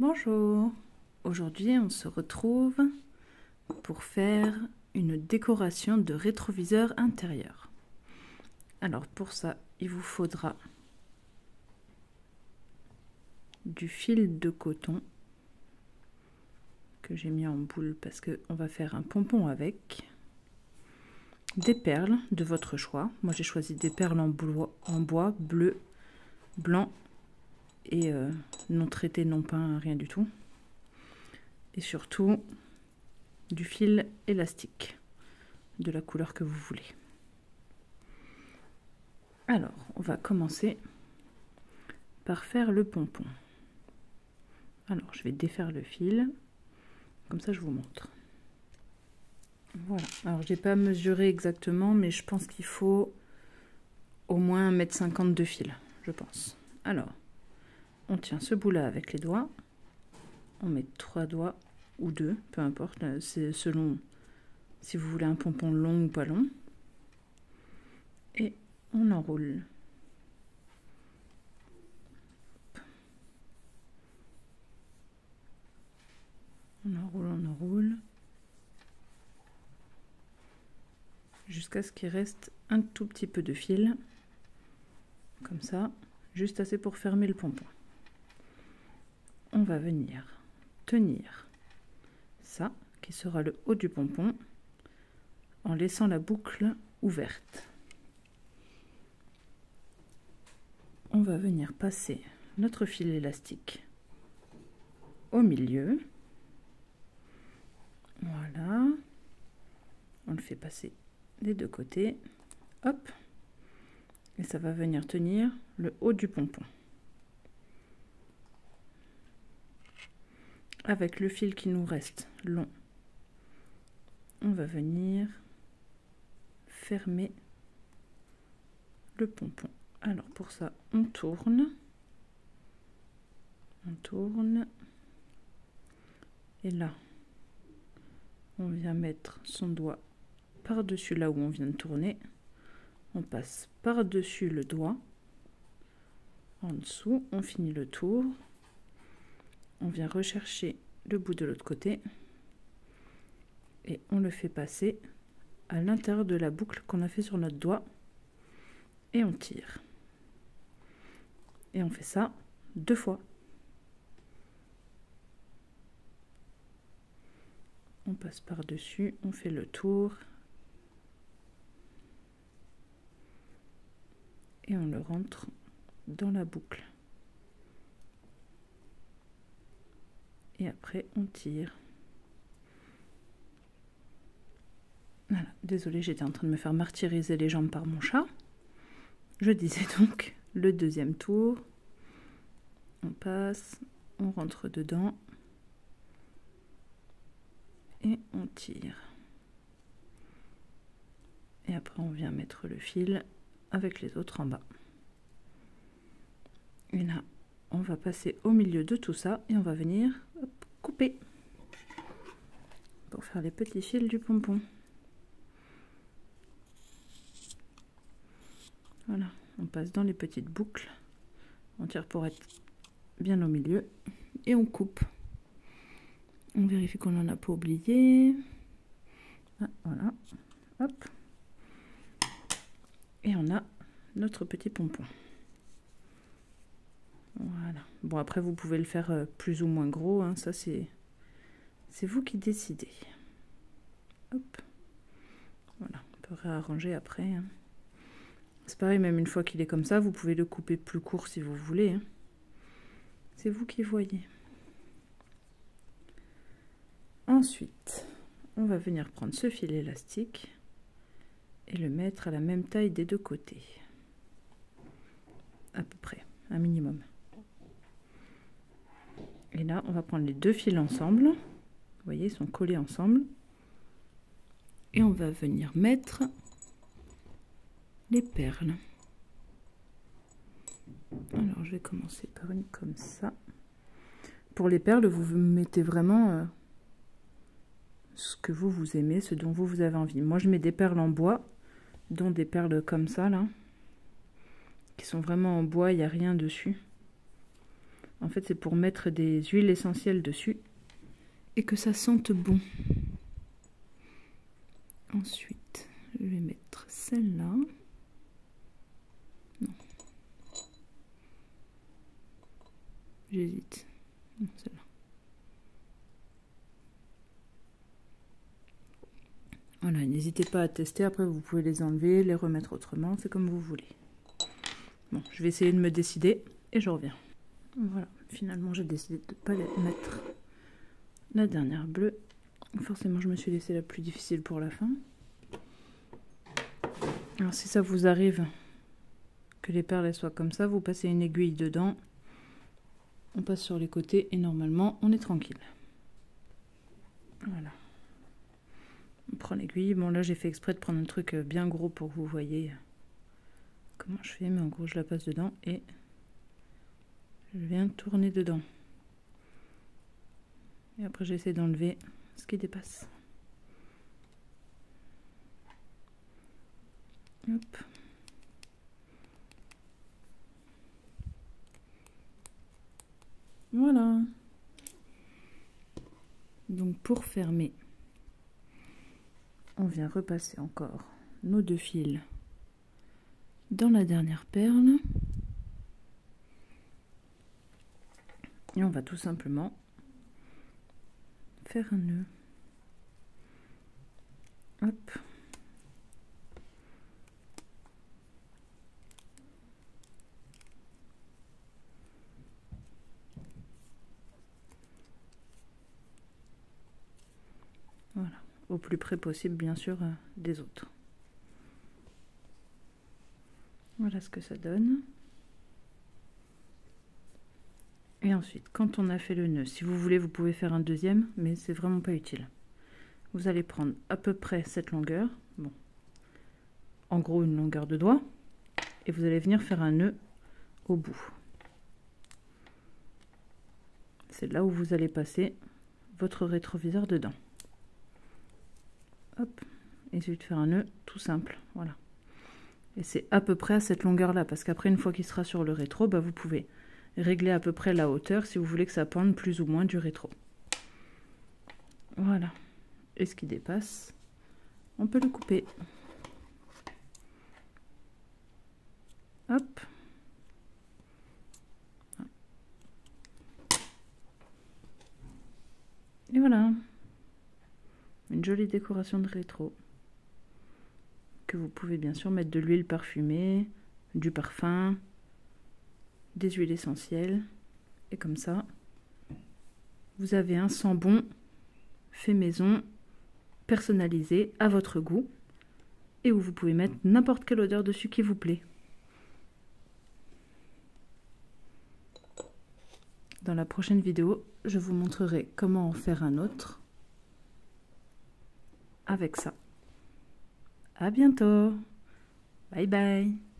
Bonjour, aujourd'hui on se retrouve pour faire une décoration de rétroviseur intérieur. Alors pour ça il vous faudra du fil de coton que j'ai mis en boule parce qu'on va faire un pompon avec, des perles de votre choix. Moi j'ai choisi des perles en bois bleu, blanc et non traité, non peint, rien du tout. Et surtout du fil élastique de la couleur que vous voulez. Alors on va commencer par faire le pompon. Alors je vais défaire le fil, comme ça je vous montre. Voilà, alors j'ai pas mesuré exactement, mais je pense qu'il faut au moins 1,50 m de fil, je pense. Alors on tient ce bout là avec les doigts, on met 3 doigts ou 2, peu importe, c'est selon si vous voulez un pompon long ou pas long, et on enroule. On enroule jusqu'à ce qu'il reste un tout petit peu de fil, comme ça, juste assez pour fermer le pompon. On va venir tenir ça, qui sera le haut du pompon, en laissant la boucle ouverte. On va venir passer notre fil élastique au milieu. Voilà. On le fait passer des deux côtés. Hop. Et ça va venir tenir le haut du pompon. Avec le fil qui nous reste long, on va venir fermer le pompon. Alors pour ça, on tourne, et là, on vient mettre son doigt par-dessus là où on vient de tourner. On passe par-dessus le doigt, en dessous, on finit le tour. On vient rechercher le bout de l'autre côté et on le fait passer à l'intérieur de la boucle qu'on a fait sur notre doigt et on tire. Et on fait ça 2 fois. On passe par-dessus, on fait le tour et on le rentre dans la boucle. Et après on tire. Voilà, désolée, j'étais en train de me faire martyriser les jambes par mon chat. Je disais donc le deuxième tour. On passe, on rentre dedans et on tire. Et après on vient mettre le fil avec les autres en bas. Et là, on va passer au milieu de tout ça et on va venir couper pour faire les petits fils du pompon. Voilà, on passe dans les petites boucles, on tire pour être bien au milieu et on coupe. On vérifie qu'on n'en a pas oublié. Ah, voilà, hop. Et on a notre petit pompon. Voilà. Bon, après vous pouvez le faire plus ou moins gros, hein, ça c'est vous qui décidez. Hop. Voilà, on peut réarranger après. Hein. C'est pareil, même une fois qu'il est comme ça, vous pouvez le couper plus court si vous voulez. Hein. C'est vous qui voyez. Ensuite, on va venir prendre ce fil élastique et le mettre à la même taille des deux côtés. À peu près, un minimum. Et là, on va prendre les deux fils ensemble. Vous voyez, ils sont collés ensemble. Et on va venir mettre les perles. Alors, je vais commencer par une comme ça. Pour les perles, vous mettez vraiment ce que vous aimez, ce dont vous avez envie. Moi, je mets des perles en bois, dont des perles comme ça, là, qui sont vraiment en bois, il n'y a rien dessus. En fait, c'est pour mettre des huiles essentielles dessus et que ça sente bon. Ensuite, je vais mettre celle-là. Non. J'hésite. Non, celle-là. Voilà, n'hésitez pas à tester. Après, vous pouvez les enlever, les remettre autrement. C'est comme vous voulez. Bon, je vais essayer de me décider et je reviens. Voilà, finalement, j'ai décidé de ne pas mettre la dernière bleue. Forcément, je me suis laissé la plus difficile pour la fin. Alors, si ça vous arrive que les perles soient comme ça, vous passez une aiguille dedans. On passe sur les côtés et normalement, on est tranquille. Voilà. On prend l'aiguille. Bon, là, j'ai fait exprès de prendre un truc bien gros pour que vous voyez comment je fais. Mais en gros, je la passe dedans et je viens tourner dedans. Et après, j'essaie d'enlever ce qui dépasse. Hop. Voilà. Donc pour fermer, on vient repasser encore nos 2 fils dans la dernière perle. Et on va tout simplement faire un nœud. Hop. Voilà, au plus près possible bien sûr des autres. Voilà ce que ça donne. Et ensuite, quand on a fait le nœud, si vous voulez, vous pouvez faire un deuxième, mais c'est vraiment pas utile. Vous allez prendre à peu près cette longueur, bon, en gros une longueur de doigt, et vous allez venir faire un nœud au bout. C'est là où vous allez passer votre rétroviseur dedans. Hop, essayez de faire un nœud tout simple, voilà. Et c'est à peu près à cette longueur là, parce qu'après une fois qu'il sera sur le rétro, bah, vous pouvez régler à peu près la hauteur si vous voulez que ça pende plus ou moins du rétro. Voilà. Et ce qui dépasse, on peut le couper. Hop. Et voilà. Une jolie décoration de rétro. Que vous pouvez bien sûr mettre de l'huile parfumée, du parfum, des huiles essentielles. Et comme ça, vous avez un sent bon, fait maison, personnalisé à votre goût. Et où vous pouvez mettre n'importe quelle odeur dessus qui vous plaît. Dans la prochaine vidéo, je vous montrerai comment en faire un autre avec ça. À bientôt. Bye bye.